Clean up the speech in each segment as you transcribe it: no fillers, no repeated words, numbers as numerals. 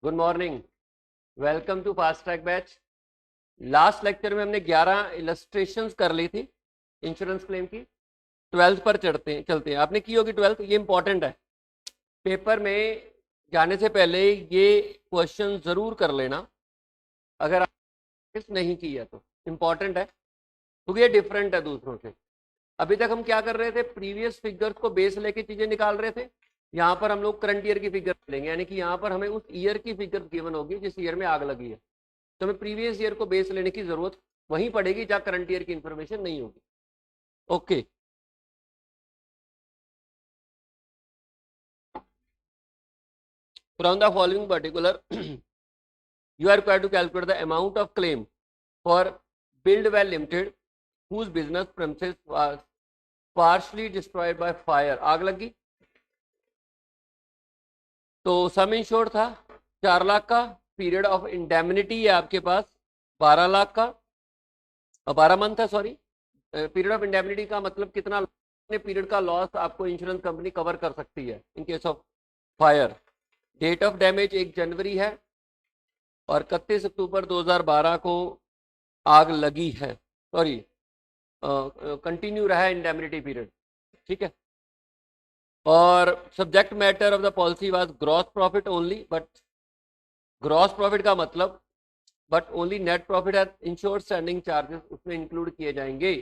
Good morning, welcome to fast track batch. Last lecture में हमने 11 illustrations कर ली थी इंश्योरेंस क्लेम की। 12th पर चलते हैं। आपने की होगी 12th, ये इंपॉर्टेंट है। पेपर में जाने से पहले ये क्वेश्चन जरूर कर लेना अगर आप नहीं की है तो। इंपॉर्टेंट है क्योंकि ये डिफरेंट है दूसरों से। अभी तक हम क्या कर रहे थे, प्रीवियस फिगर्स को बेस लेके चीजें निकाल रहे थे। यहाँ पर हम लोग करंट ईयर की फिगर लेंगे, यानी कि यहाँ पर हमें उस ईयर की फिगर गिवन होगी जिस ईयर में आग लगी है, तो हमें प्रीवियस ईयर को बेस लेने की जरूरत वहीं पड़ेगी जहां करंट ईयर की इंफॉर्मेशन नहीं होगी। Okay, from the following particular you are required to calculate the amount of claim for Buildwell Limited whose business premises was partially destroyed by fire। आग लगी तो सम इंश्योर्ड था 4 लाख का, पीरियड ऑफ इंडेमनिटी है आपके पास 12 लाख का, 12 मंथ है सॉरी। पीरियड ऑफ इंडेमनिटी का मतलब कितना पीरियड का लॉस आपको इंश्योरेंस कंपनी कवर कर सकती है in case of fire. Date of damage 1 जनवरी है और 31 अक्टूबर 2012 को आग लगी है, सॉरी कंटिन्यू रहा है इंडेमनिटी पीरियड, ठीक है। और subject matter of the policy was gross profit only, but gross profit का मतलब but only net profit at insured standing charges उसमें इंक्लूड किए जाएंगे।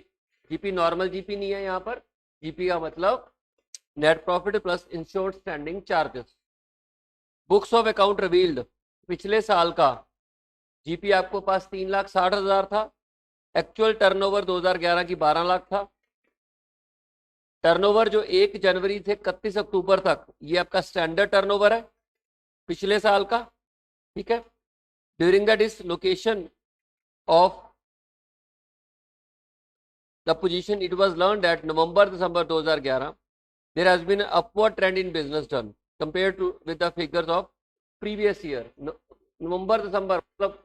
जीपी नॉर्मल जीपी नहीं है यहाँ पर, जीपी का मतलब net profit plus insured standing charges. Books of account revealed पिछले साल का जीपी आपको पास 3,60,000 था, एक्चुअल टर्नओवर 2011 की 12 लाख था। टर्नओवर जो 1 जनवरी से 31 अक्टूबर तक ये आपका स्टैंडर्ड टर्नओवर है पिछले साल का, ठीक है। During the dislocation of the position it was learn that November December 2011 there has been upward trend in business turn compare to with the figures of previous year. नवंबर दिसंबर मतलब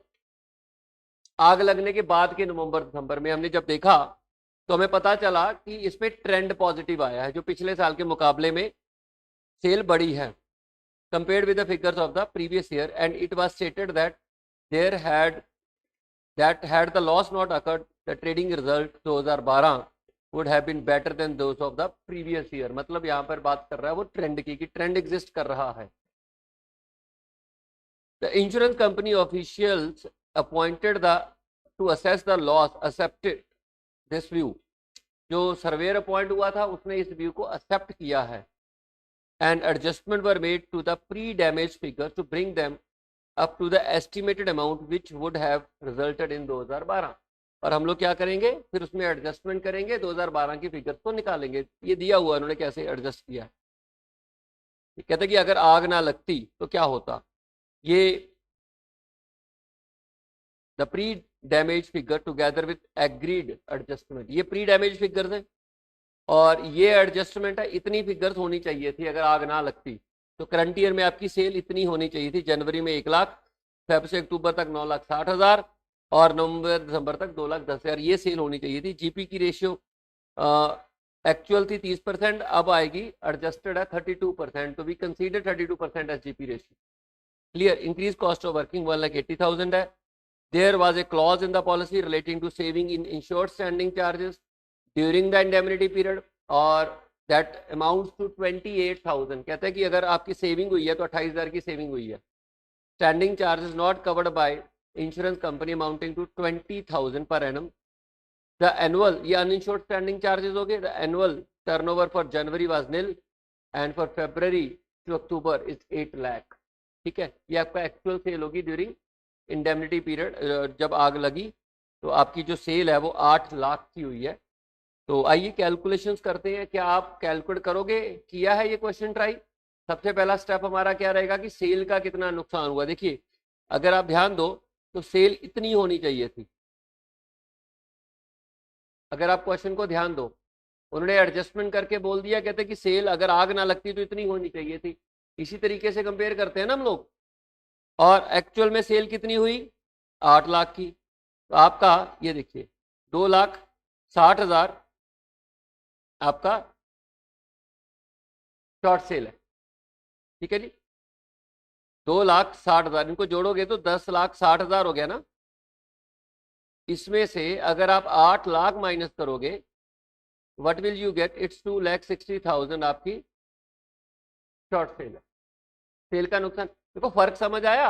आग लगने के बाद के नवंबर दिसंबर में हमने जब देखा तो हमें पता चला कि इसमें ट्रेंड पॉजिटिव आया है, जो पिछले साल के मुकाबले में सेल बढ़ी है compared with the figures of the previous year, and it was stated that had the loss not occurred, the trading result 2012 would have been better than those of the previous year। मतलब यहाँ पर बात कर रहा है वो trend की, कि ट्रेंड एग्जिस्ट कर रहा है। The insurance company officials appointed to assess the loss accepted this view। जो सर्वेयर अपॉइंट हुआ था उसने इस व्यू को एक्सेप्ट किया है। And adjustment were made to the pre-damage figures to bring them up to the estimated amount which would have resulted in 2012। और हम लोग क्या करेंगे, फिर उसमें एडजस्टमेंट करेंगे, 2012 की फिगर्स को निकालेंगे। ये दिया हुआ उन्होंने कैसे एडजस्ट किया। कहते कि अगर आग ना लगती तो क्या होता। ये the pre damage figure together with agreed adjustment, ये प्री डैमेज फिगर्स है और ये एडजस्टमेंट है। इतनी फिगर्स होनी चाहिए थी अगर आग ना लगती तो करंट ईयर में आपकी सेल इतनी होनी चाहिए थी। जनवरी में 1 लाख, फेब से अक्टूबर तक 9,60,000 और नवंबर दिसंबर तक 2,10,000 ये सेल होनी चाहिए थी। जीपी की रेशियो एक्चुअल थी 30%, अब आएगी एडजस्टेड है 32%, तो we consider 32% as GP ratio. Clear. Increase cost of working 1,80,000 है। There was a clause in the policy relating to saving in insured standing charges during the indemnity period और that amounts to 28,000। कहते हैं कि अगर आपकी saving हुई है तो 28,000 की सेविंग हुई है। Standing charges not covered by insurance company amounting to 20,000 पर एनम। द एनुअल, ये अनइंश्योर्ड स्टैंडिंग चार्जेस हो गए। The annual turnover for January was nil and for February to October is 8 lakh. ठीक है, ये आपका एक्चुअल सेल होगी ड्यूरिंग इंडेमनिटी पीरियड। जब आग लगी तो आपकी जो सेल है वो 8 लाख की हुई है। तो आइए कैलकुलेशंस करते हैं। क्या आप कैलकुलेट करोगे? किया है ये क्वेश्चन ट्राई? सबसे पहला स्टेप हमारा क्या रहेगा कि सेल का कितना नुकसान हुआ। देखिए अगर आप ध्यान दो तो सेल इतनी होनी चाहिए थी। अगर आप क्वेश्चन को ध्यान दो, उन्होंने एडजस्टमेंट करके बोल दिया, कहते कि सेल अगर आग ना लगती तो इतनी होनी चाहिए थी। इसी तरीके से कंपेयर करते हैं ना हम लोग। और एक्चुअल में सेल कितनी हुई? 8 लाख की। तो आपका ये देखिए 2,60,000 आपका शॉर्ट सेल है। ठीक है जी। 2,60,000, इनको जोड़ोगे तो 10,60,000 हो गया ना। इसमें से अगर आप 8 लाख माइनस करोगे, what will you get? It's 2,60,000 आपकी शॉर्ट सेल है। सेल का नुकसान देखो, फर्क समझ आया?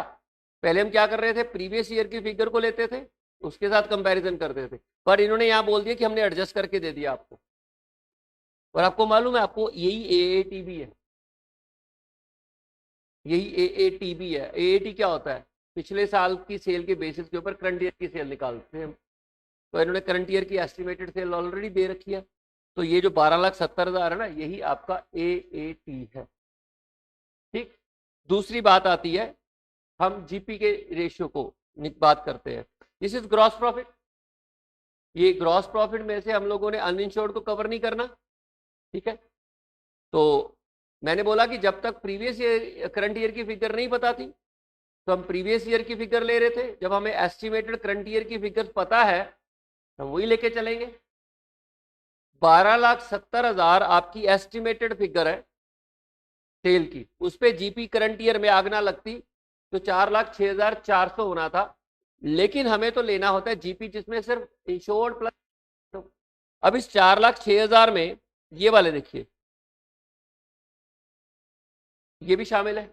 पहले हम क्या कर रहे थे, प्रीवियस ईयर की फिगर को लेते थे, उसके साथ कंपैरिजन करते थे, पर इन्होंने यहां बोल दिया कि हमने एडजस्ट करके दे दिया आपको। और आपको मालूम है, आपको यही एएटीबी है, यही एएटीबी है। एएटी क्या होता है? पिछले साल की सेल के बेसिस के ऊपर करंट ईयर की सेल निकालते हैं। तो इन्होंने करंट ईयर की एस्टिमेटेड सेल ऑलरेडी दे रखी है। तो ये जो 12,70,000 है ना, यही आपका एएटी है। ठीक। दूसरी बात आती है, हम जीपी के रेशियो को बात करते हैं। This is gross profit. ये ग्रॉस प्रॉफिट में से हम लोगों ने अनइंश्योर्ड को कवर नहीं करना। ठीक है। तो मैंने बोला कि जब तक प्रीवियस ईयर करंट ईयर की फिगर नहीं पता थी, तो हम प्रीवियस ईयर की फिगर ले रहे थे। जब हमें एस्टिमेटेड करंट ईयर की फिगर पता है, हम वही लेके चलेंगे। 12,70,000 आपकी एस्टिमेटेड फिगर है सेल की, उस पे जीपी करंट ईयर में आग ना लगती तो 4,06,400 होना था। लेकिन हमें तो लेना होता है जीपी जिसमें सिर्फ इंश्योर्ड प्लस। तो अब इस 4,06,000 में ये वाले देखिए, ये भी शामिल है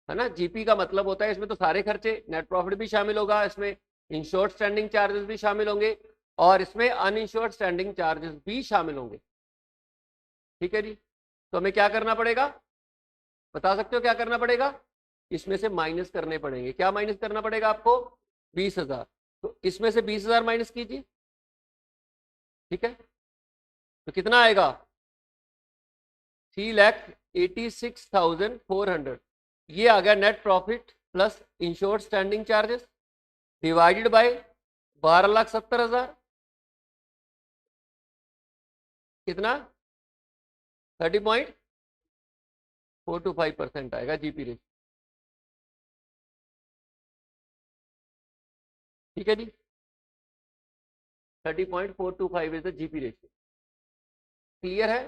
ना। जीपी का मतलब होता है इसमें तो सारे खर्चे, नेट प्रॉफिट भी शामिल होगा, इसमें इंश्योर्ड स्टैंडिंग चार्जेस भी शामिल होंगे, और इसमें अनइंश्योर्ड स्टैंडिंग चार्जेस भी शामिल होंगे। ठीक है जी। तो हमें क्या करना पड़ेगा, बता सकते हो क्या करना पड़ेगा? इसमें से माइनस करने पड़ेंगे। क्या माइनस करना पड़ेगा आपको? 20,000। तो इसमें से 20,000 माइनस कीजिए। ठीक है। तो कितना आएगा? 3,86,400। ये आ गया net profit plus insured standing charges divided by 12,70,000। कितना? 30.425% आएगा जीपी रेट। ठीक है जी। 30.425 is the GP ratio. Clear है?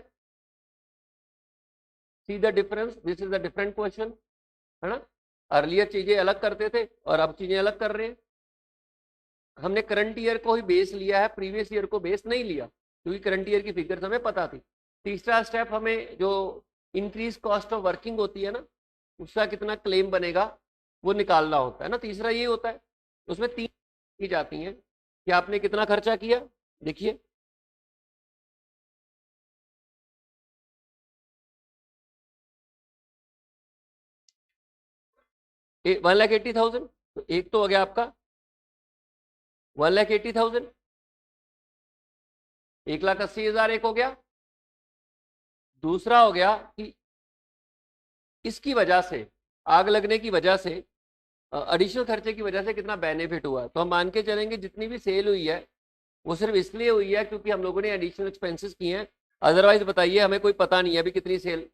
See the difference, this is the different question, है ना। अर्लियर चीजें अलग करते थे और अब चीजें अलग कर रहे हैं। हमने करंट ईयर को ही बेस लिया है, प्रीवियस ईयर को बेस नहीं लिया, क्योंकि करंट ईयर की फिगर्स हमें पता थी। तीसरा स्टेप, हमें जो इंक्रीज कॉस्ट ऑफ वर्किंग होती है ना, उसका कितना क्लेम बनेगा वो निकालना होता है ना। तीसरा ये होता है, उसमें 3 की जाती हैं कि आपने कितना खर्चा किया। देखिए, ए 1,80,000, तो एक तो हो गया आपका 1,80,000, 1,80,000 एक हो गया। दूसरा हो गया कि इसकी वजह से, आग लगने की वजह से, एडिशनल खर्चे की वजह से कितना बेनिफिट हुआ। तो हम मान के चलेंगे जितनी भी सेल हुई है वो सिर्फ इसलिए हुई है क्योंकि हम लोगों ने एडिशनल एक्सपेंसेस किए हैं। अदरवाइज बताइए, हमें कोई पता नहीं है अभी कितनी सेल,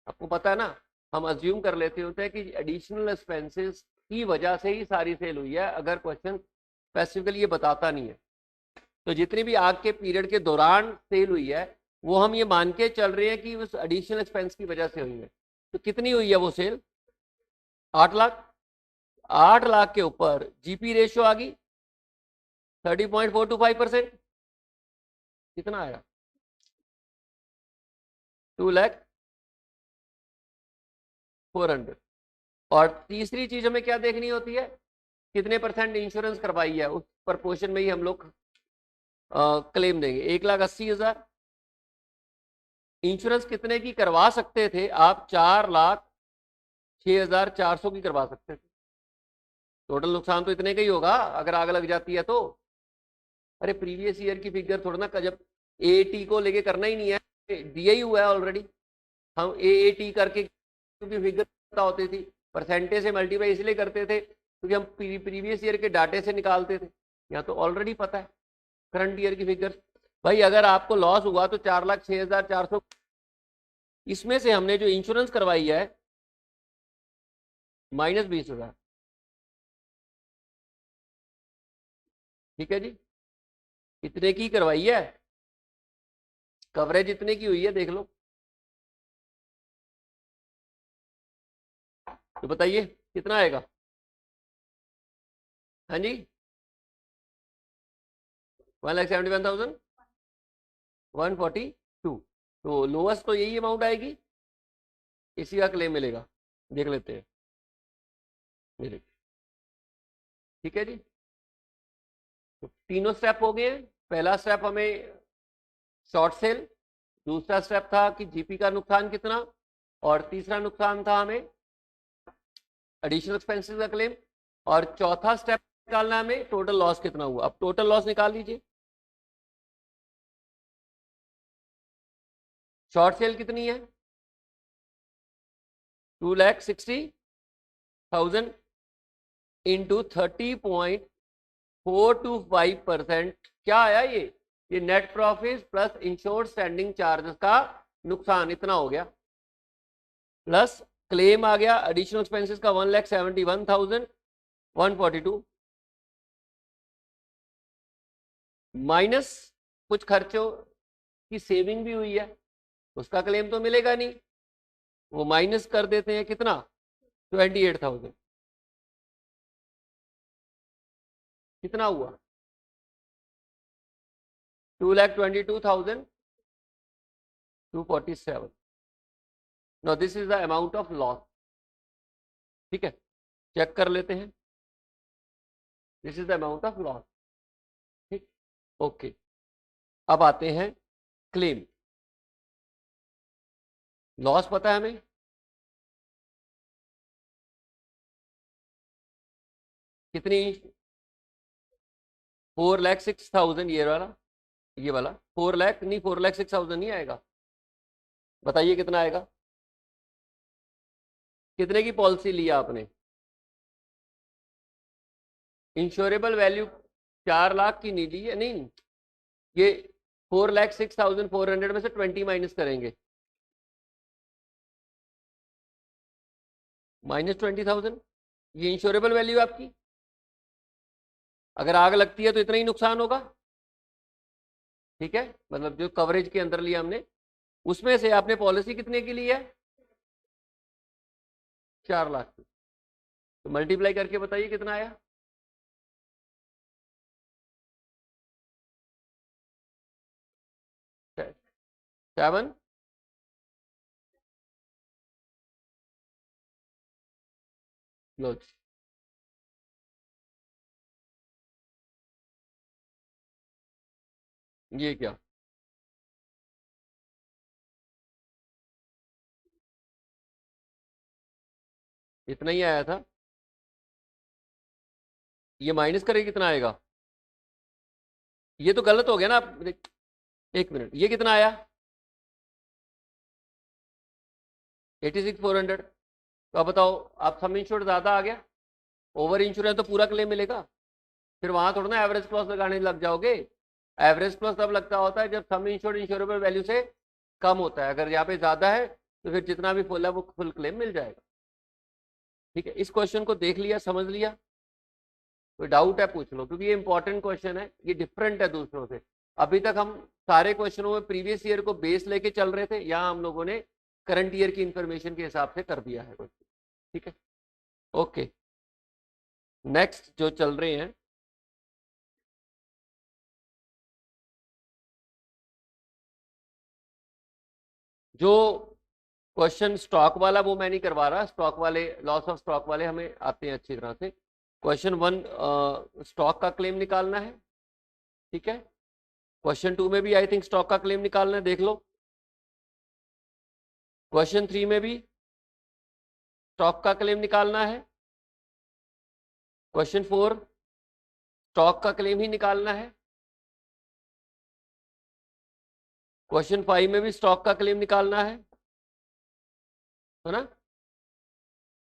आपको पता है ना। हम अज्यूम कर लेते होते हैं कि एडिशनल एक्सपेंसेस की वजह से ही सारी सेल हुई है, अगर क्वेश्चन स्पेसिफिकली ये बताता नहीं है। तो जितनी भी आग के पीरियड के दौरान सेल हुई है, वो हम ये मान के चल रहे हैं कि उस एडिशनल एक्सपेंस की वजह से हुई है। तो कितनी हुई है वो सेल? 8 लाख। 8 लाख के ऊपर जीपी रेशियो आ गई 30.425%। कितना आया? 2,04,000। और तीसरी चीज हमें क्या देखनी होती है, कितने परसेंट इंश्योरेंस करवाई है, उस प्रपोर्शन में ही हम लोग क्लेम देंगे। 1,80,000। इंश्योरेंस कितने की करवा सकते थे आप? 4,06,400 की करवा सकते थे। टोटल नुकसान तो इतने का ही होगा अगर आग लग जाती है तो। अरे प्रीवियस ईयर की फिगर थोड़ा ना, जब एटी को लेके करना ही नहीं है, दिया ही हुआ है ऑलरेडी। हम एटी करके क्योंकि फिगर पता होती थी, परसेंटेज से मल्टीप्लाई इसलिए करते थे क्योंकि हम प्रीवियस ईयर के डाटे से निकालते थे। यहाँ तो ऑलरेडी पता है करंट ईयर की फिगर। भाई अगर आपको लॉस हुआ तो 4,06,400, इसमें से हमने जो इंश्योरेंस करवाई है -20,000। ठीक है जी। इतने की करवाई है, कवरेज इतने की हुई है, देख लो। तो बताइए कितना आएगा? हाँ जी, 1,71,142। तो लोएस्ट तो यही अमाउंट आएगी, इसी का क्लेम मिलेगा। देख लेते हैं, ये देखिए, ठीक है जी। तो तीनों स्टेप हो गए हैं। पहला स्टेप हमें शॉर्ट सेल, दूसरा स्टेप था कि जीपी का नुकसान कितना, और तीसरा नुकसान था हमें एडिशनल एक्सपेंसेस का क्लेम, और चौथा स्टेप निकालना हमें टोटल लॉस कितना हुआ। अब टोटल लॉस निकाल लीजिए। शॉर्ट सेल कितनी है? 2,60,000 इंटू 30.425%। क्या आया ये net profit plus insured standing charges का नुकसान इतना हो गया, प्लस क्लेम आ गया एडिशनल एक्सपेंसेस का 1,71,142, माइनस कुछ खर्चों की सेविंग भी हुई है, उसका क्लेम तो मिलेगा नहीं, वो माइनस कर देते हैं कितना, 28,000। कितना हुआ? 2,22,247। Now this is the amount of loss. ठीक है, चेक कर लेते हैं। This is the amount of loss. ठीक, ओके। अब आते हैं क्लेम। लॉस पता है हमें, कितनी? 4,06,000। ये वाला 4 लाख नहीं, 4,06,000 नहीं आएगा। बताइए कितना आएगा? कितने की पॉलिसी लिया आपने? इंश्योरेबल वैल्यू 4 लाख की नहीं ली है, नहीं, ये 4,06,400 में से 20 माइनस करेंगे, -20,000। ये इंश्योरेबल वैल्यू आपकी। अगर आग लगती है तो इतना ही नुकसान होगा। ठीक है, मतलब जो कवरेज के अंदर लिया हमने, उसमें से आपने पॉलिसी कितने की ली है? 4 लाख की। तो मल्टीप्लाई करके बताइए कितना आया? 7। लो, ये क्या? इतना ही आया था। ये माइनस करें कितना आएगा? ये तो गलत हो गया ना आप, एक मिनट, ये कितना आया? 86,400। तो अब बताओ, आप सम इंश्योर्ड ज्यादा आ गया, ओवर इंश्योरेंस तो पूरा क्लेम मिलेगा। फिर वहां थोड़ा ना एवरेज क्लॉज लगाने लग जाओगे। एवरेज क्लॉज तब लगता होता है जब सम इंश्योर्ड इंश्योरेबल वैल्यू से कम होता है। अगर यहाँ पे ज्यादा है तो फिर जितना भी फुल है वो फुल क्लेम मिल जाएगा। ठीक है, इस क्वेश्चन को देख लिया, समझ लिया? कोई डाउट है पूछ लो, क्योंकि ये इंपॉर्टेंट क्वेश्चन है, ये डिफरेंट है दूसरों से। अभी तक हम सारे क्वेश्चनों में प्रीवियस ईयर को बेस लेके चल रहे थे, यहाँ हम लोगों ने करंट ईयर की इंफॉर्मेशन के हिसाब से कर दिया है क्वेश्चन। ठीक है, ओके। नेक्स्ट जो चल रहे हैं, जो क्वेश्चन स्टॉक वाला वो मैं नहीं करवा रहा, स्टॉक वाले, लॉस ऑफ स्टॉक वाले हमें आते हैं अच्छी तरह से। क्वेश्चन 1 स्टॉक का क्लेम निकालना है। ठीक है, क्वेश्चन 2 में भी आई थिंक स्टॉक का क्लेम निकालना है, देख लो। क्वेश्चन 3 में भी स्टॉक का क्लेम निकालना है। क्वेश्चन 4 स्टॉक का क्लेम ही निकालना है। क्वेश्चन 5 में भी स्टॉक का क्लेम निकालना है ना?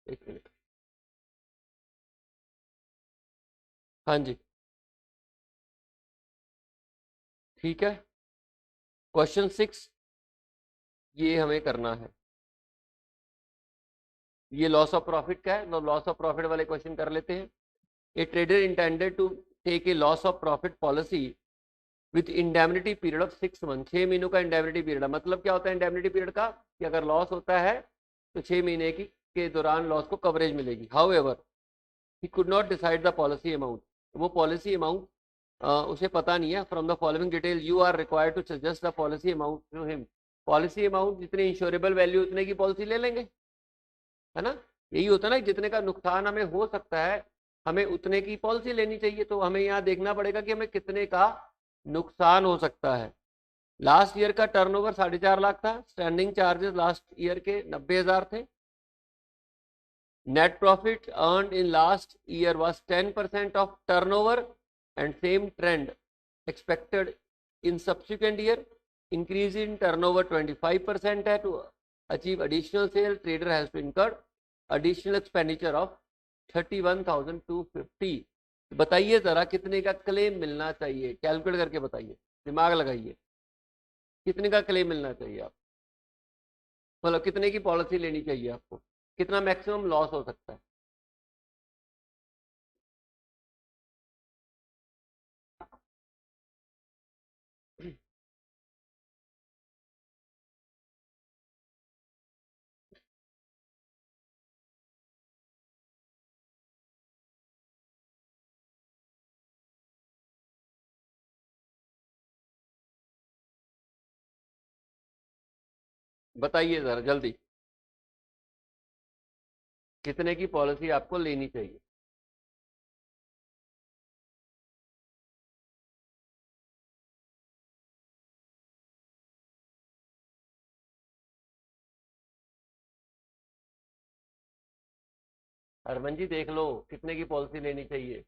एक मिनट, हाँ जी, ठीक है। क्वेश्चन 6 ये हमें करना है, ये लॉस ऑफ प्रॉफिट का है। लॉस ऑफ प्रॉफिट वाले क्वेश्चन कर लेते हैं। A trader intended to take a loss of profit policy with indemnity period of 6 month. 6 महीनों का इंडेमनिटी पीरियड है। मतलब क्या होता है इंडेमनिटी पीरियड का, कि अगर लॉस होता है तो 6 महीने की के दौरान लॉस को कवरेज मिलेगी। However he could not decide the policy amount, वो पॉलिसी अमाउंट उसे पता नहीं है। From the following detail you are required to suggest the policy amount to him. Policy amount जितनी इंश्योरेबल वैल्यू उतने की पॉलिसी ले लेंगे, है ना। यही होता है ना, जितने का नुकसान हमें हो सकता है हमें उतने की पॉलिसी लेनी चाहिए। तो हमें यहाँ देखना पड़ेगा कि हमें कितने का नुकसान हो सकता है। लास्ट ईयर का टर्नओवर 4.5 लाख था। स्टैंडिंग चार्जेस लास्ट ईयर के 90,000 थे। Net profit earned in last year was 10% of turnover and same trend expected in subsequent year. Increase in turnover 25% है। To achieve additional sale trader has to incur additional expenditure of 31,250। बताइए जरा कितने का claim मिलना चाहिए, calculate करके बताइए, दिमाग लगाइए, कितने का क्लेम मिलना चाहिए आप, मतलब कितने की पॉलिसी लेनी चाहिए आपको, कितना मैक्सिमम लॉस हो सकता है। बताइए जरा जल्दी, कितने की पॉलिसी आपको लेनी चाहिए। हरमन जी देख लो कितने की पॉलिसी लेनी चाहिए।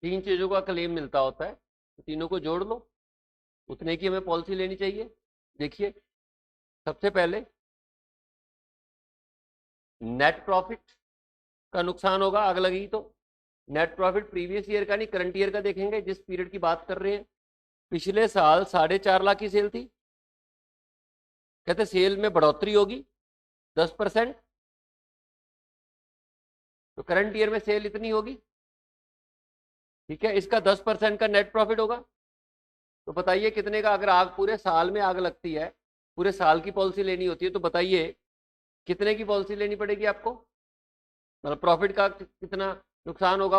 तीन चीजों का क्लेम मिलता होता है, तो तीनों को जोड़ लो, उतने की हमें पॉलिसी लेनी चाहिए। देखिए सबसे पहले नेट प्रॉफिट का नुकसान होगा आग लगी तो। नेट प्रॉफिट प्रीवियस ईयर का नहीं करंट ईयर का देखेंगे, जिस पीरियड की बात कर रहे हैं। पिछले साल 4.5 लाख की सेल थी, कहते सेल में बढ़ोतरी होगी 10%, तो करंट ईयर में सेल इतनी होगी, ठीक है, इसका 10% का नेट प्रॉफिट होगा। तो बताइए कितने का, अगर आग पूरे साल में आग लगती है, पूरे साल की पॉलिसी लेनी होती है, तो बताइए कितने की पॉलिसी लेनी पड़ेगी आपको, मतलब प्रॉफिट का कितना नुकसान होगा।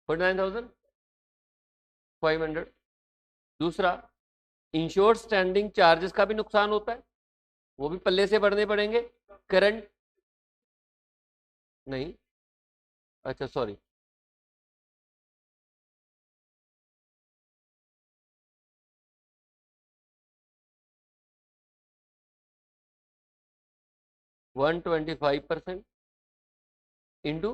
49,500। दूसरा इंश्योर्ड स्टैंडिंग चार्जेस का भी नुकसान होता है, वो भी पल्ले से भरने पड़ेंगे। करंट नहीं, अच्छा सॉरी, 125% इंटू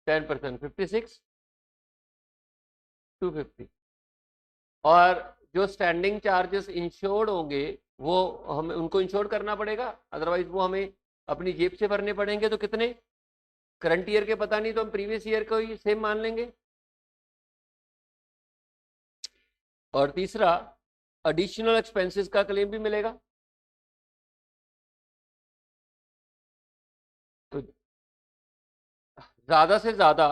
10%, 56,250। और जो स्टैंडिंग चार्जेस इंश्योर्ड होंगे वो हमें उनको इंश्योर करना पड़ेगा, अदरवाइज वो हमें अपनी जेब से भरने पड़ेंगे। तो कितने, करंट ईयर के पता नहीं तो हम प्रीवियस ईयर को ही सेम मान लेंगे। और तीसरा एडिशनल एक्सपेंसेस का क्लेम भी मिलेगा। तो ज्यादा से ज्यादा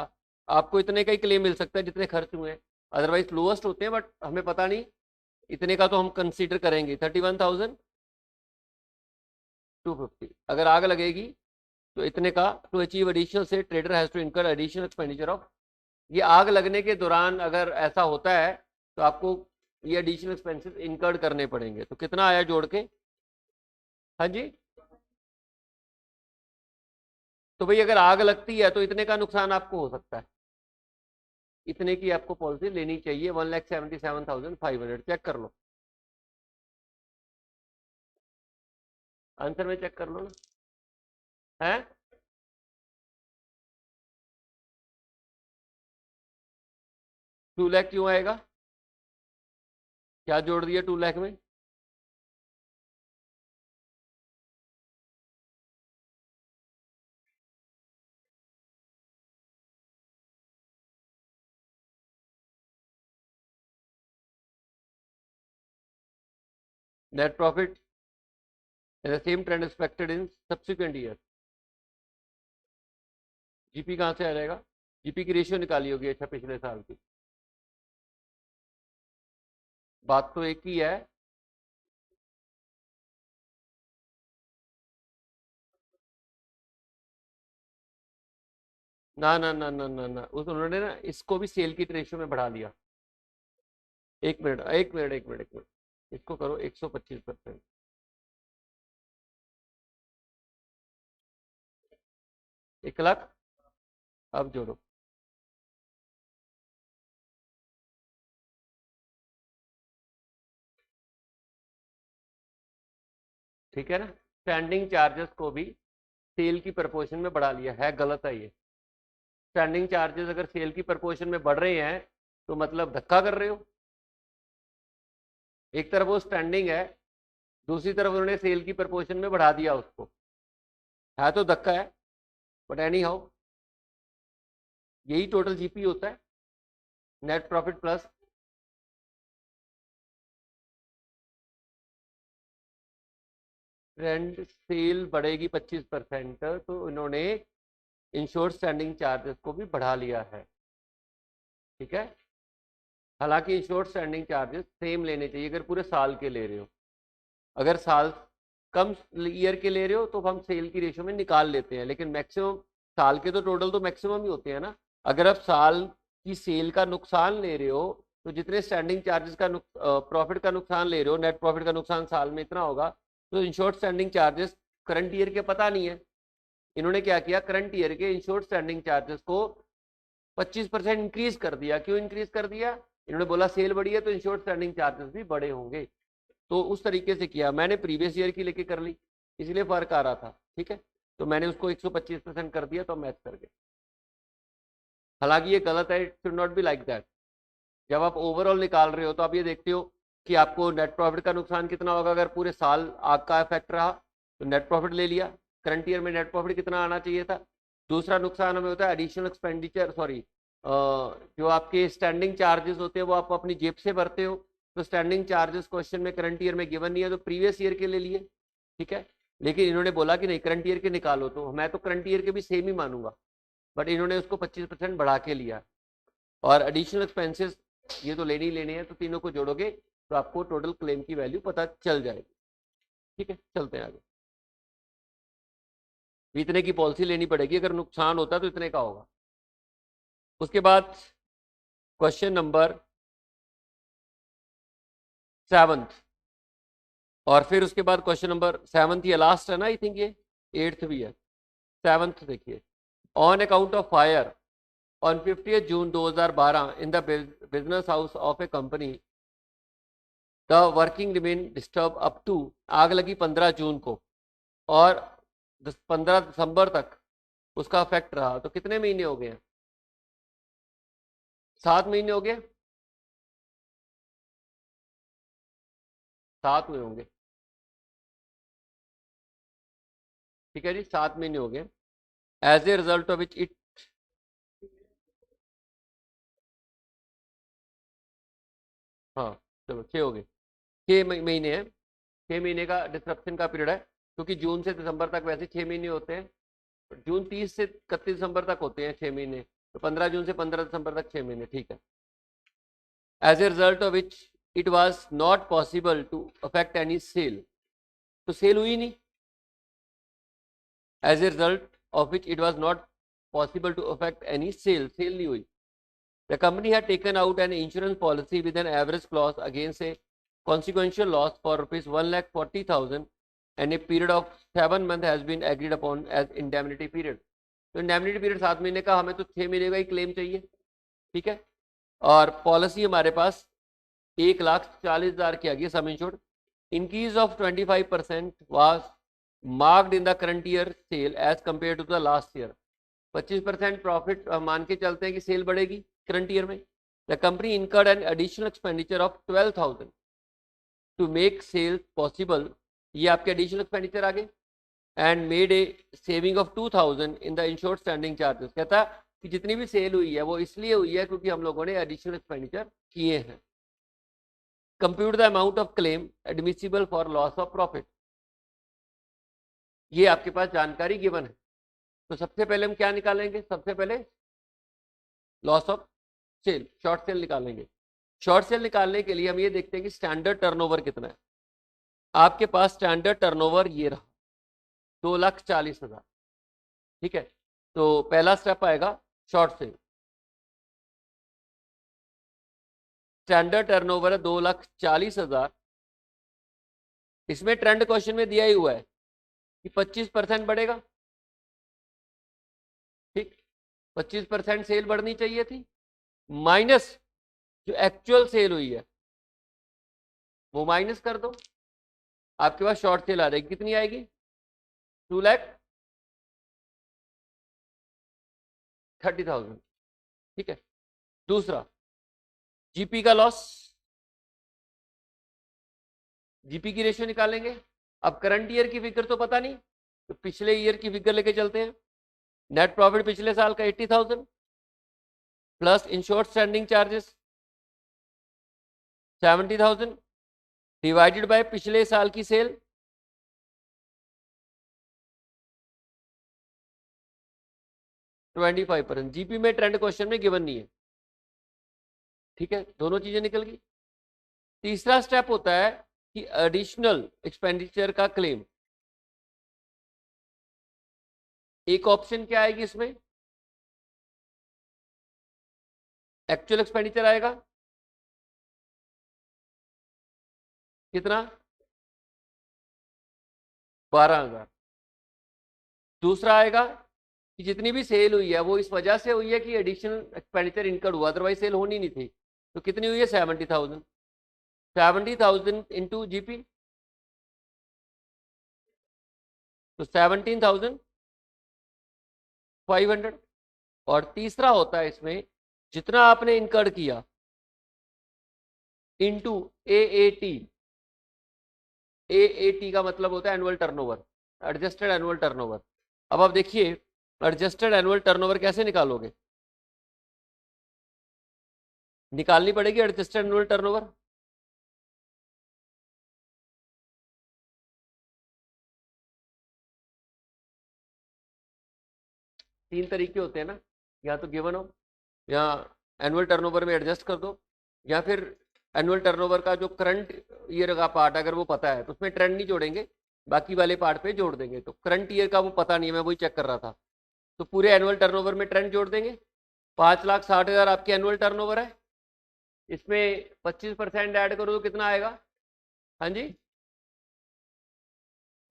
आपको इतने का ही क्लेम मिल सकता है जितने खर्च हुए हैं, अदरवाइज लोएस्ट होते हैं, बट हमें पता नहीं, इतने का तो हम कंसीडर करेंगे। 31,250 अगर आग लगेगी तो इतने का। टू अचीव एडिशनल से trader has to incur additional expenditure of, ये आग लगने के दौरान अगर ऐसा होता है तो आपको ये एडिशनल एक्सपेंसेस इनकर्ड करने पड़ेंगे। तो कितना आया जोड़ के, हाँ जी। तो भाई अगर आग लगती है तो इतने का नुकसान आपको हो सकता है, इतने की आपको पॉलिसी लेनी चाहिए। 1,77,500 चेक कर लो, आंसर में चेक कर लो ना, है 2 लाख क्यों आएगा, क्या जोड़ दिया 2 लाख में। Net profit the same trend expected in subsequent year. GP कहाँ से आ जाएगा? जीपी की रेशियो निकाली होगी अच्छा पिछले साल की। बात तो एक ही है। ना ना ना ना ना ना, उस उन्होंने ना इसको भी सेल की रेशियो में बढ़ा लिया। एक मिनट एक मिनट एक मिनट एक मिनट, इसको करो 125%। 1 लाख अब जोड़ो। ठीक है ना? स्टैंडिंग चार्जेस को भी सेल की प्रपोर्शन में बढ़ा लिया है, गलत है ये। स्टैंडिंग चार्जेस अगर सेल की प्रपोर्शन में बढ़ रहे हैं तो मतलब धक्का कर रहे हो। एक तरफ वो स्टैंडिंग है, दूसरी तरफ उन्होंने सेल की प्रपोर्शन में बढ़ा दिया उसको, है तो धक्का है। बट एनी हाउ यही टोटल जीपी होता है, net profit plus trend sale बढ़ेगी 25%, तो इन्होंने इंश्योर्ड स्टैंडिंग चार्जेस को भी बढ़ा लिया है। ठीक है, हालांकि इंश्योर्ड स्टैंडिंग चार्जेस सेम लेने चाहिए अगर पूरे साल के ले रहे हो। अगर साल कम ईयर के ले रहे हो तो हम सेल की रेशियो में निकाल लेते हैं, लेकिन मैक्सिमम साल के तो टोटल तो मैक्सिमम ही होते हैं ना। अगर आप साल की सेल का नुकसान ले रहे हो तो जितने स्टैंडिंग चार्जेस का प्रॉफिट का नुकसान ले रहे हो, नेट प्रॉफिट का नुकसान साल में इतना होगा, तो insured standing charges current year के पता नहीं है। इन्होंने क्या किया, करंट ईयर के इंश्योर्ड स्टैंडिंग चार्जेस को 25% इंक्रीज कर दिया। क्यों इंक्रीज कर दिया? इन्होंने बोला सेल बढ़ी है तो इंश्योर्ड स्टैंडिंग चार्जेस भी बड़े होंगे। तो उस तरीके से किया। मैंने प्रीवियस ईयर की लेके कर ली, इसलिए फर्क आ रहा था। ठीक है, तो मैंने उसको 125% कर दिया तो मैच कर गए। हालांकि ये गलत है, it should not be like that. जब आप ओवरऑल निकाल रहे हो तो आप ये देखते हो कि आपको नेट प्रॉफिट का नुकसान कितना होगा। अगर पूरे साल आग का इफेक्ट रहा तो नेट प्रॉफिट ले लिया, करंट ईयर में नेट प्रॉफिट कितना आना चाहिए था। दूसरा नुकसान हमें होता है एडिशनल एक्सपेंडिचर, सॉरी जो आपके स्टैंडिंग चार्जेस होते हैं वो आप अपनी जेब से भरते हो। तो स्टैंडिंग चार्जेस क्वेश्चन में करंट ईयर में गिवन नहीं है तो प्रीवियस ईयर के ले लिए। ठीक है, लेकिन इन्होंने बोला कि नहीं करंट ईयर के निकालो, तो मैं तो करंट ईयर के भी सेम ही मानूंगा, बट इन्होंने उसको 25% बढ़ा के लिया। और एडिशनल एक्सपेंसेस ये तो लेनी ही लेनी है, तो तीनों को जोड़ोगे तो आपको टोटल क्लेम की वैल्यू पता चल जाएगी। ठीक है, चलते हैं आगे। इतने की पॉलिसी लेनी पड़ेगी, अगर नुकसान होता है तो इतने का होगा। उसके बाद क्वेश्चन नंबर 7th, और फिर उसके बाद क्वेश्चन नंबर 7th ये लास्ट है ना, आई थिंक ये 8th भी है। 7th देखिए, on account of fire on 50 June 2012 in the business house of a company the working remain disturb up to, आग लगी 15 जून को और 15 दिसंबर तक उसका इफेक्ट रहा, तो कितने महीने हो गए? 7 महीने हो गए, 7 हुए होंगे। ठीक है जी, 7 महीने हो गए। As a result of which it, हाँ चलो 6 हो गए, 6 महीने हैं। 6 महीने का डिस्ट्रप्शन का पीरियड है, क्योंकि जून से दिसंबर तक वैसे 6 महीने होते हैं। जून 30 से 31 दिसंबर तक होते हैं 6 महीने, तो 15 जून से 15 दिसंबर तक 6 महीने। ठीक है, as a result of which it was not possible to affect any sale, तो सेल हुई नहीं। As a result of which it was not possible to affect any sale, sale नहीं हुई। The company had taken out an insurance policy with an average clause against a consequential loss for rupees 1,40,000 and a period of 7 months has been agreed upon as indemnity period. तो indemnity period 7 महीने का, हमें तो 6 महीने का ही claim चाहिए। ठीक है, और पॉलिसी हमारे पास 1,40,000 की आ गई sum insured. Increase of 25% was marked in the current year sale as compare to the last year. 25% profit मान के चलते हैं कि सेल बढ़ेगी करंट ईयर में। The company incurred an additional expenditure of 12,000 to make sales possible, ये आपके additional expenditure आ गए, and made a saving of 2,000 in the insured standing charges. कहता कि जितनी भी सेल हुई है वो इसलिए हुई है क्योंकि हम लोगों ने एडिशनल एक्सपेंडिचर किए हैं। Compute the amount of claim admissible for loss of profit. ये आपके पास जानकारी गिवन है। तो सबसे पहले हम क्या निकालेंगे? सबसे पहले loss of sale, short sale निकालेंगे। शॉर्ट सेल निकालने के लिए हम ये देखते हैं कि स्टैंडर्ड टर्नओवर कितना है। आपके पास स्टैंडर्ड टर्नओवर ये रहा 2,40,000। ठीक है, तो पहला स्टेप आएगा शॉर्ट सेल। स्टैंडर्ड टर्नओवर है 2,40,000। इसमें ट्रेंड क्वेश्चन में दिया ही हुआ है कि 25% बढ़ेगा। ठीक, 25% सेल बढ़नी चाहिए थी, माइनस जो एक्चुअल सेल हुई है वो माइनस कर दो। आपके पास शॉर्ट सेल आ जाएगी, कितनी आएगी? 2,30,000। ठीक है, दूसरा जीपी का लॉस, जीपी की रेशियो निकालेंगे। अब करंट ईयर की फिगर तो पता नहीं, तो पिछले ईयर की फिगर लेके चलते हैं। नेट प्रॉफिट पिछले साल का 80,000 plus insured standing charges 70,000 divided by पिछले साल की सेल 25%। जीपी में ट्रेंड क्वेश्चन में गिवन नहीं है। ठीक है, दोनों चीजें निकल गई। तीसरा स्टेप होता है कि एडिशनल एक्सपेंडिचर का क्लेम। एक ऑप्शन क्या आएगी इसमें? एक्चुअल एक्सपेंडिचर आएगा कितना? 12,000। दूसरा आएगा कि जितनी भी सेल हुई है वो इस वजह से हुई है कि एडिशनल एक्सपेंडिचर इनकर्ड हुआ, अदरवाइज सेल होनी नहीं थी। तो कितनी हुई है? 70,000। 70,000 इंटू जीपी, तो 17,500। और तीसरा होता है इसमें जितना आपने इनकर्ड किया इंटू एएटी। एएटी का मतलब होता है annual turnover, adjusted annual turnover. अब आप देखिए एडजस्टेड एनुअल टर्नओवर कैसे निकालोगे? निकालनी पड़ेगी एडजस्टेड एनुअल टर्नओवर। तीन तरीके होते हैं ना, या तो गिवन हो, या एनुअल टर्नओवर में एडजस्ट कर दो, या फिर एनुअल टर्नओवर का जो करंट ईयर का पार्ट अगर वो पता है तो उसमें ट्रेंड नहीं जोड़ेंगे, बाकी वाले पार्ट पे जोड़ देंगे। तो करंट ईयर का वो पता नहीं है, मैं वही चेक कर रहा था, तो पूरे एनुअल टर्नओवर में ट्रेंड जोड़ देंगे। 5,60,000 आपकी एनुअल टर्नओवर है, इसमें 25% ऐड करो तो कितना आएगा? हाँ जी,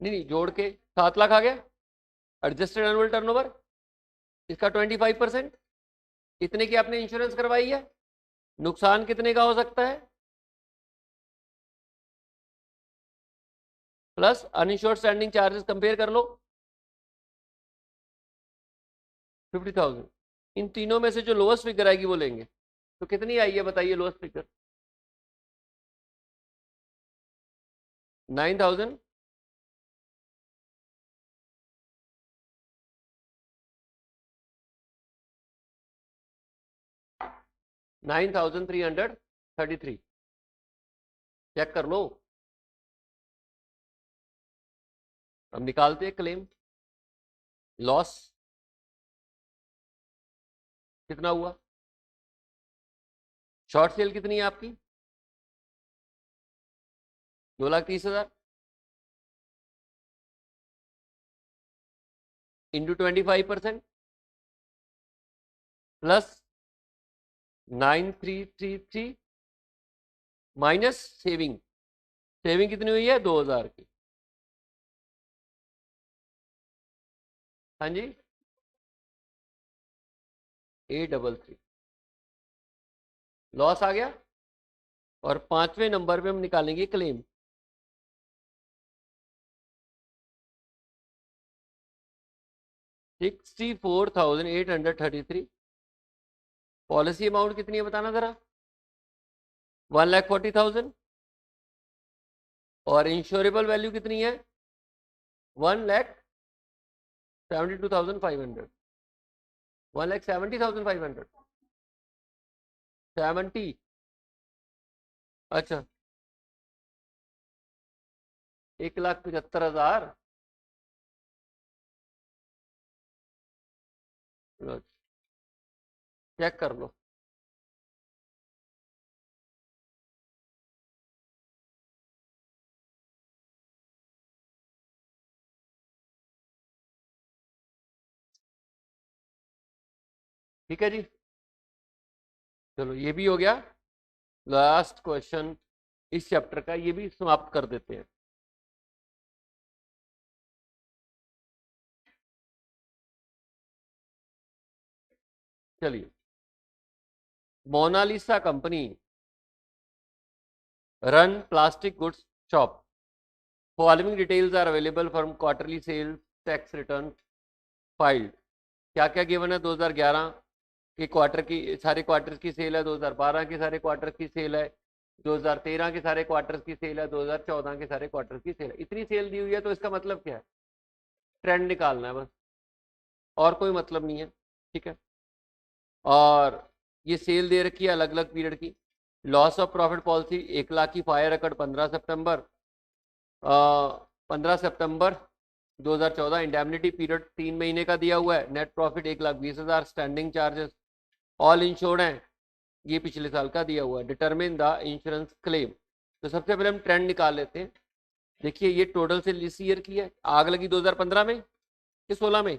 नहीं नहीं, जोड़ के 7 लाख आ गया एडजस्टेड एनुअल टर्नओवर। इसका 25%, इतने की आपने इंश्योरेंस करवाई है। नुकसान कितने का हो सकता है? Plus uninsured standing charges compare कर लो 50,000। इन तीनों में से जो लोएस्ट फिगर आएगी वो लेंगे। तो कितनी आई है बताइए लोएस्ट फिगर? 9,000 9,333। चेक कर लो। अब निकालते हैं क्लेम। लॉस कितना हुआ? शॉर्ट सेल कितनी है आपकी? 2,30,000 into 25% plus 9,333 minus saving. Saving कितनी हुई है? 2,000 की। हाँ जी, 833 लॉस आ गया। और पांचवें नंबर पे हम निकालेंगे क्लेम। $64,833। पॉलिसी अमाउंट कितनी है बताना जरा? 1,40,000। और इंश्योरेबल वैल्यू कितनी है? 1,72,500। 1,70,500। 70। अच्छा, 1,75,000। चेक कर लो। ठीक है जी, चलो ये भी हो गया। लास्ट क्वेश्चन इस चैप्टर का, ये भी समाप्त कर देते हैं। चलिए, Monalisa company run plastic goods shop, following details are available from quarterly sales tax return filed. क्या क्या गिवन है? 2011 के क्वार्टर की सारे क्वार्टर्स की सेल है, 2012 के सारे क्वार्टर की सेल है, 2013 के सारे क्वार्टर्स की सेल है, 2014 के सारे क्वार्टर्स की सेल है। इतनी सेल दी हुई है तो इसका मतलब क्या है? ट्रेंड निकालना है बस, और कोई मतलब नहीं है। ठीक है, और ये सेल दे रखी है अलग अलग पीरियड की। Loss of profit policy 1 lakh की फायर रिकॉर्ड 15 सितंबर 15 सितंबर 2014। इंडेमनिटी पीरियड 3 महीने का दिया हुआ है। Net profit 1,20,000। Standing charges all insured हैं, ये पिछले साल का दिया हुआ है। Determine the insurance claim. तो सबसे पहले हम ट्रेंड निकाल लेते हैं। देखिए ये टोटल सेल इस ईयर की है। आग लगी 2015 में कि 16 में?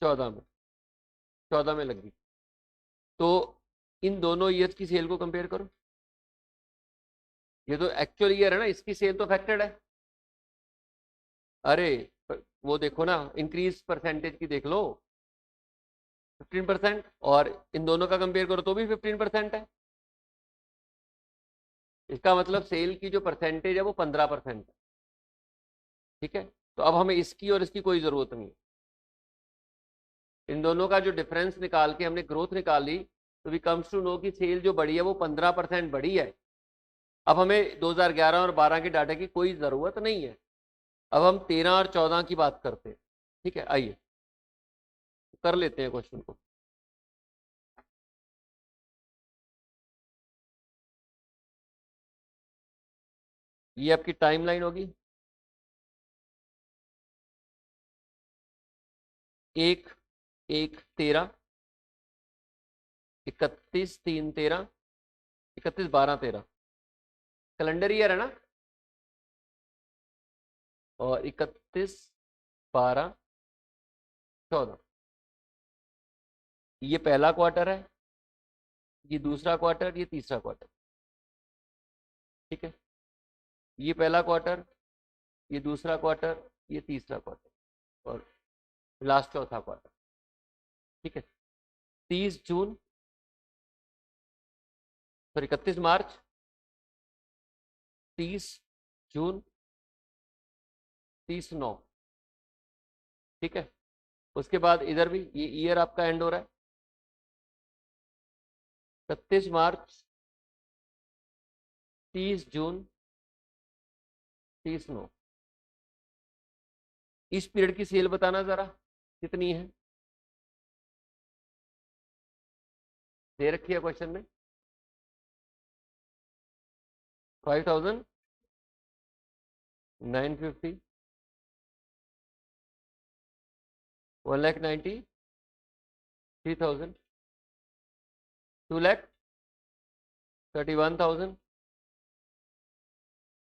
14 में। 14 में लगी। तो इन दोनों ईयर्स की सेल को कंपेयर करो। ये तो एक्चुअल ईयर है ना, इसकी सेल तो अफेक्टेड है। अरे वो देखो ना, इंक्रीज परसेंटेज की देख लो, 15%। और इन दोनों का कंपेयर करो तो भी 15% है। इसका मतलब सेल की जो परसेंटेज है वो 15% है। ठीक है, तो अब हमें इसकी और इसकी कोई जरूरत नहीं है। इन दोनों का जो डिफरेंस निकाल के हमने ग्रोथ निकाली, तो वी कम्स टू नो कि सेल जो बढ़ी है वो 15% बढ़ी है। अब हमें 2011 और 12 के डाटा की कोई ज़रूरत नहीं है। अब हम 13 और 14 की बात करते हैं। ठीक है, आइए कर लेते हैं क्वेश्चन को। ये आपकी टाइमलाइन होगी। 1/1/13, 31/3/13, 31/12/13 कैलेंडर ईयर है ना। और 31/12/14 ये पहला क्वार्टर है, ये दूसरा क्वार्टर, ये तीसरा क्वार्टर। ठीक है, ये पहला क्वार्टर, ये दूसरा क्वार्टर, ये तीसरा क्वार्टर, और लास्ट चौथा क्वार्टर। ठीक है, 30 जून, सॉरी 31 मार्च, 30 जून, 30/9। ठीक है, उसके बाद इधर भी ये ईयर आपका एंड हो रहा है 31 मार्च, 30 जून, 30/9। इस पीरियड की सेल बताना जरा कितनी है? दे रखी है क्वेश्चन में 5,950, 1,93,000, 2,31,000,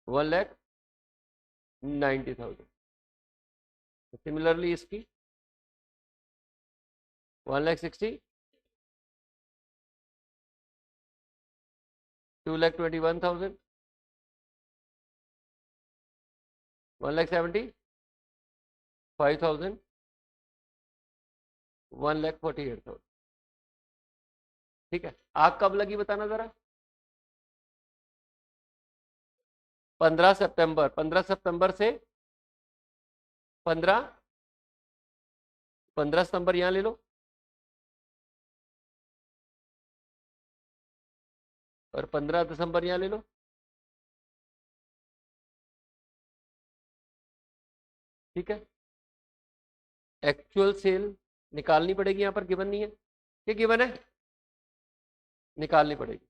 1,90,000। सिमिलरली इसकी 1,60,000, 2,21,000, 1,75,000, 1,48,000। ठीक है, आग कब लगी बताना जरा? 15 सितंबर। 15 सितंबर से 15 15 सितंबर यहां ले लो, और 15 दिसंबर यहां ले लो। ठीक है, एक्चुअल सेल निकालनी पड़ेगी, यहां पर गिवन नहीं है। क्या गिवन है? निकालनी पड़ेगी।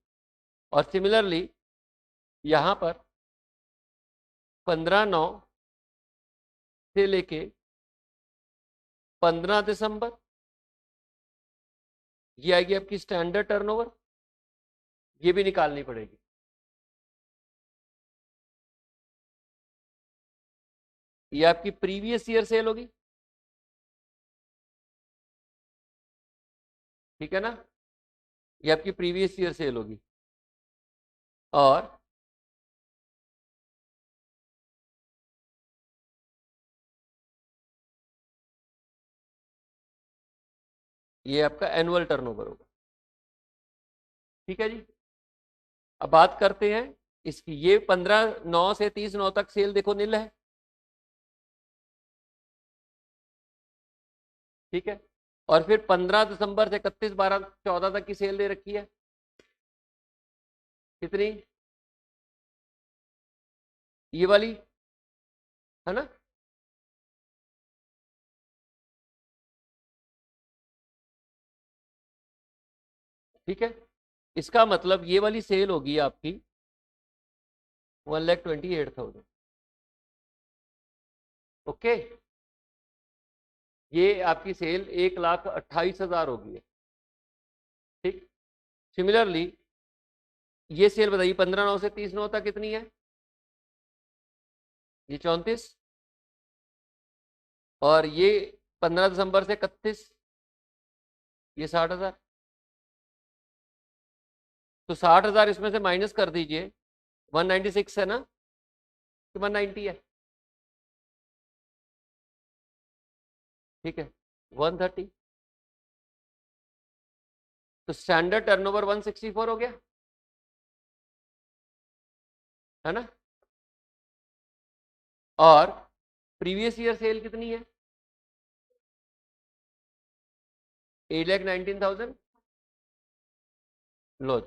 और सिमिलरली यहां पर 15/9 से लेके 15 दिसंबर, ये आएगी आपकी स्टैंडर्ड टर्नओवर, ये भी निकालनी पड़ेगी। ये आपकी प्रीवियस ईयर सेल होगी, ठीक है ना, ये आपकी प्रीवियस ईयर सेल होगी। और ये आपका एनुअल टर्नओवर होगा, ठीक है जी। अब बात करते हैं इसकी, ये 15/9 से 30/9 तक सेल देखो नील है, ठीक है। और फिर 15 दिसंबर से 31/12/14 तक की सेल दे रखी है, कितनी, ये वाली, है ना। ठीक है, इसका मतलब ये वाली सेल होगी आपकी 1,28,000। ओके, ये आपकी सेल 1,28,000 होगी है, ठीक। सिमिलरली ये सेल बताइए 15/9 से 30/9 तक कितनी है, ये 34, और ये 15 दिसंबर से 31, ये 60,000। तो 60,000 इसमें से माइनस कर दीजिए, 196 है ना, कि 190 है, ठीक है, 130। तो स्टैंडर्ड टर्नओवर 164 हो गया, है ना। और प्रीवियस ईयर सेल कितनी है, 8,19,000। लो,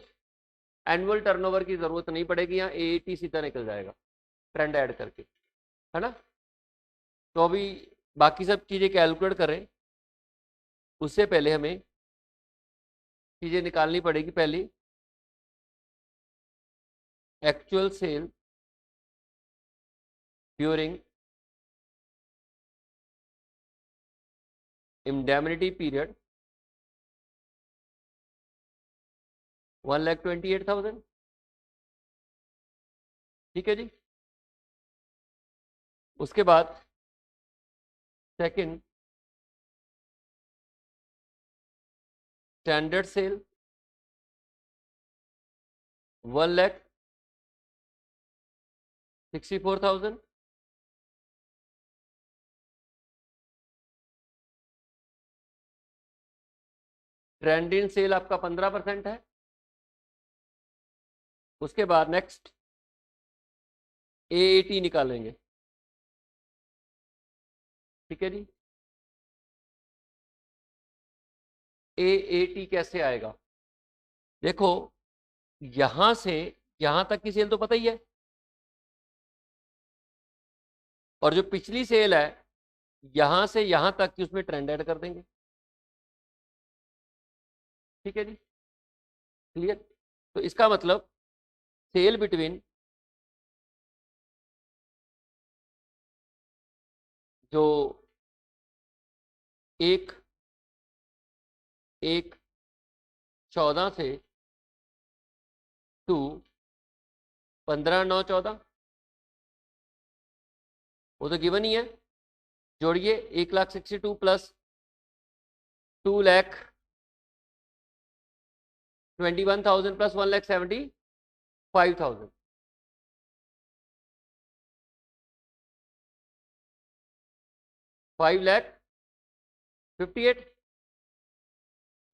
एनुअल टर्नओवर की जरूरत नहीं पड़ेगी, यहाँ एटी सीधा निकल जाएगा ट्रेंड ऐड करके, है ना। तो अभी बाकी सब चीजें कैलकुलेट करें उससे पहले हमें चीजें निकालनी पड़ेगी। पहली actual sale during indemnity period 1,28,000, ठीक है जी। उसके बाद second standard sale 1,64,000, trend in sale आपका 15% है। उसके बाद नेक्स्ट एएटी निकालेंगे, ठीक है जी। एएटी कैसे आएगा, देखो यहां से यहां तक की सेल तो पता ही है, और जो पिछली सेल है यहां से यहां तक की उसमें ट्रेंड ऐड कर देंगे, ठीक है जी, क्लियर। तो इसका मतलब सेल बिटवीन जो एक 1/14 से टू 15/9/14, वो तो गिवन ही है, जोड़िए 1,62,000 प्लस 2,21,000 प्लस 1,75,000, 5,58,000।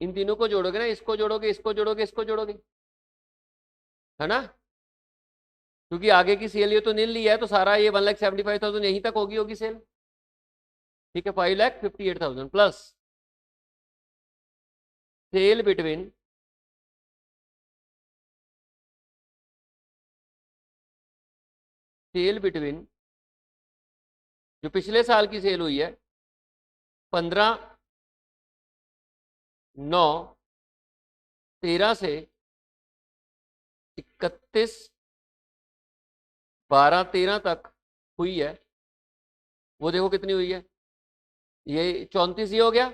इन तीनों को जोड़ोगे ना, इसको जोड़ोगे, इसको जोड़ोगे, इसको जोड़ोगे, है ना, क्योंकि आगे की सेल ये तो नील लिया है, तो सारा ये 1,75,000 यहीं तक होगी सेल, ठीक है। 5,58,000 प्लस सेल बिटवीन जो पिछले साल की सेल हुई है 15/9/13 से 12-13 तक हुई है, वो देखो कितनी हुई है, ये 34 ये हो गया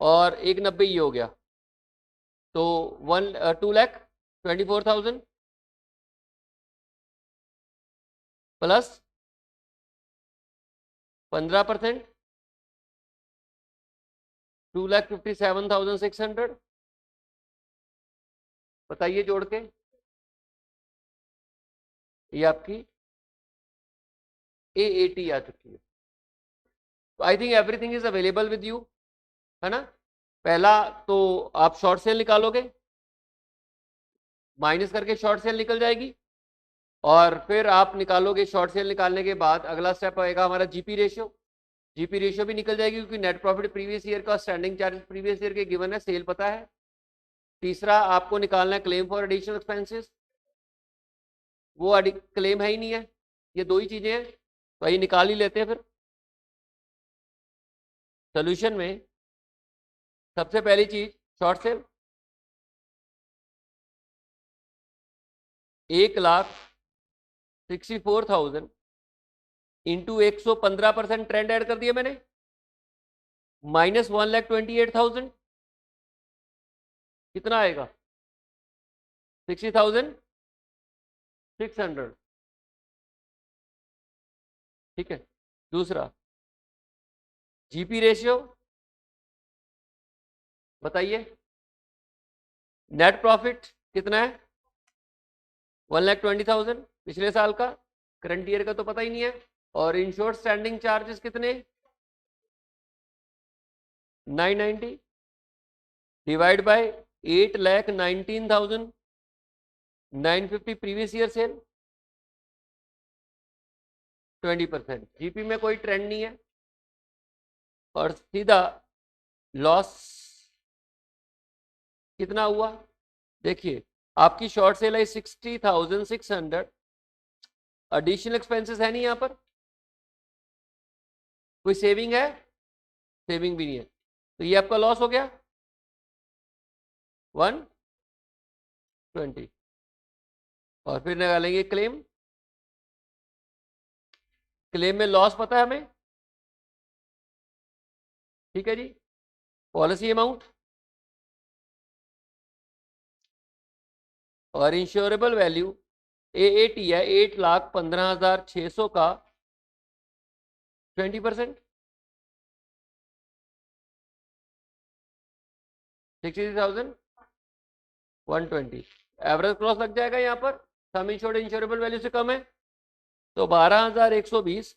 और 190 ये हो गया, तो 2,24,000 प्लस 15%, 2,57,600। बताइए जोड़ के, ये आपकी AAT आ चुकी है। तो I think everything is available with you, है ना। पहला तो आप शॉर्ट सेल निकालोगे, माइनस करके शॉर्ट सेल निकल जाएगी, और फिर आप निकालोगे, शॉर्ट सेल निकालने के बाद अगला स्टेप आएगा हमारा जीपी रेशियो। जीपी रेशियो भी निकल जाएगी क्योंकि नेट प्रॉफिट प्रीवियस ईयर का, स्टैंडिंग चार्जेस प्रीवियस ईयर के गिवन है, सेल पता है। तीसरा आपको निकालना है क्लेम फॉर एडिशनल एक्सपेंसेस, वो क्लेम है ही नहीं है, ये दो ही चीजें हैं, तो ये निकाल ही लेते हैं। फिर सोल्यूशन में सबसे पहली चीज short cell, 1,64,000 into 115% trend add कर दिया मैंने, माइनस 1,28,000, कितना आएगा 60,600। ठीक है। दूसरा जीपी रेशियो बताइए, नेट प्रॉफिट कितना है 1,20,000 पिछले साल का, करंट ईयर का तो पता ही नहीं है, और इंश्योर्ड स्टैंडिंग चार्जेस कितने 990 divide by 8,19,950 previous year cell, 20%। GP में कोई ट्रेंड नहीं है, और सीधा लॉस कितना हुआ, देखिए आपकी शॉर्ट सेल है 60,600, एडिशनल एक्सपेंसेस है नहीं यहाँ पर, कोई सेविंग है, सेविंग भी नहीं है, तो ये आपका लॉस हो गया 120। और फिर निकालेंगे क्लेम, क्लेम में लॉस पता है हमें, ठीक है जी। पॉलिसी अमाउंट और इंश्योरेबल वैल्यू AAT है 8,15,600 का 20%, 60,120। एवरेज क्रॉस लग जाएगा यहाँ पर, सम इंश्योर्ड इंश्योरेबल वैल्यू से कम है, तो 12,120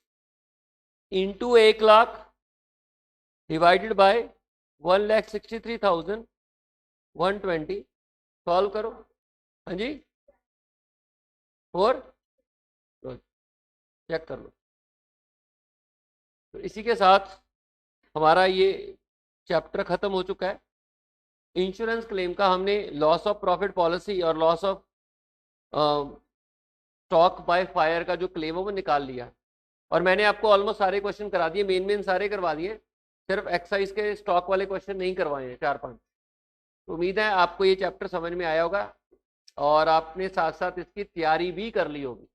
इंटू 1,00,000 डिवाइडेड बाय 1,63,120, सॉल्व करो। हाँ जी, 4 चेक कर लो। तो इसी के साथ हमारा ये चैप्टर खत्म हो चुका है। इंश्योरेंस क्लेम का हमने लॉस ऑफ प्रॉफिट पॉलिसी और loss of stock by fire का जो क्लेम है वो निकाल लिया, और मैंने आपको ऑलमोस्ट सारे क्वेश्चन करा दिए, मेन सारे करवा दिए, सिर्फ एक्सरसाइज के स्टॉक वाले क्वेश्चन नहीं करवाए हैं 4-5। तो उम्मीद है आपको ये चैप्टर समझ में आया होगा और आपने साथ साथ इसकी तैयारी भी कर ली होगी।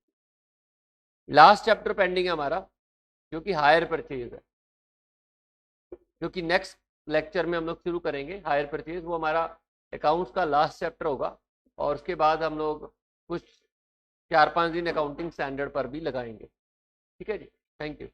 लास्ट चैप्टर पेंडिंग है हमारा, जो कि हायर परचेज है, जो कि नेक्स्ट लेक्चर में हम लोग शुरू करेंगे हायर परचेज, वो हमारा अकाउंट्स का लास्ट चैप्टर होगा, और उसके बाद हम लोग कुछ 4-5 दिन अकाउंटिंग स्टैंडर्ड पर भी लगाएंगे। ठीक है जी, थैंक यू।